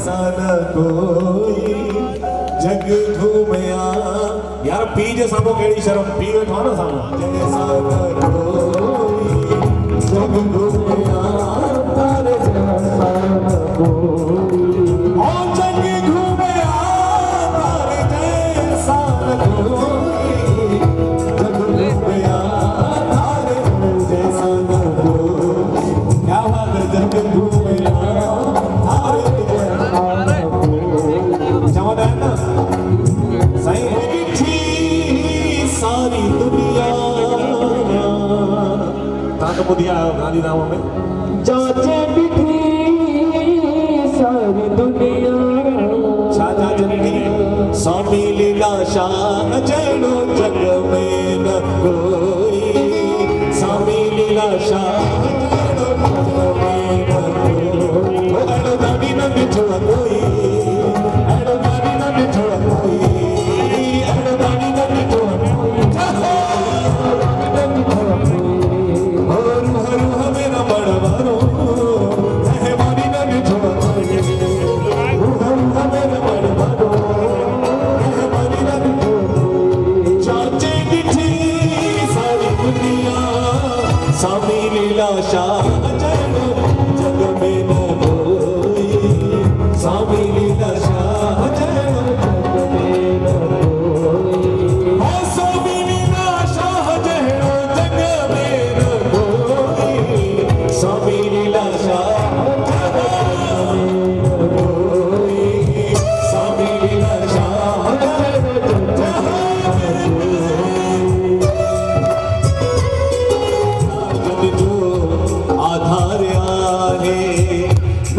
जैसा न कोई जग घूमया यार पी जे सामो केड़ी शर्म पी वेठो न सामो जैसा न कोई जग घूमया तारे जैसा न कोई ओ जग घूमया तारे जैसा न कोई जग घूमया तारे जैसा न कोई क्या बात है जग घूमया तारे जैसा न कोई जमाना है ना सही थी सारी दुनिया ताक बुधिया गांधीधाम में जाचे बिठी सारी दुनिया छा जाचे बिठी स्वामी लीलाशा जड़ो जग में न कोई स्वामी लीलाशा जड़ो जग में न कोई एड़ो दानी न बिठो कोई एड़ो दानी न बिठो कोई एड़ो दानी न बिठो स्वामी लीलाशा जड़ो जग में न कोई स्वामी लीलाशा जड़ो जग में न कोई स्वामी लीलाशा जड़ो जग में न कोई स्वामी लीलाशा जड़ो कोई स्वामी लीलाशा आधार आहे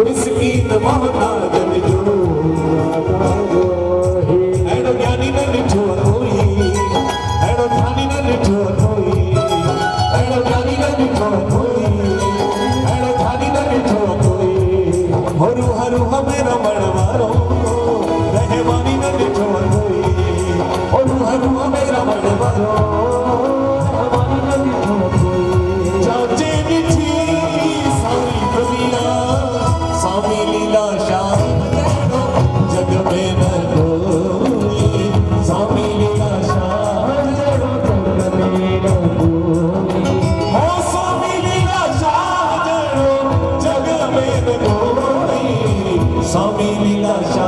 मिस्कीन मोहताज जो एड़ो ज्ञानी न ॾिठो कोई एड़ो ध्यानी न ॾिठो कोई एड़ो ज्ञानी न ॾिठो कोई एड़ो ध्यानी न ॾिठो कोई हरू हरू हमें रमण वारो रहमानी न ॾिठो कोई हरू हरू हमें रमण वारो रहमानी न ॾिठो कोई जाचे ॾिठी सारी दुनिया स्वामी लीलाशा जग में न कोई स्वामी लीलाशा जग में न कोई ओ स्वामी लीलाशा जग में न कोई स्वामी लीलाशा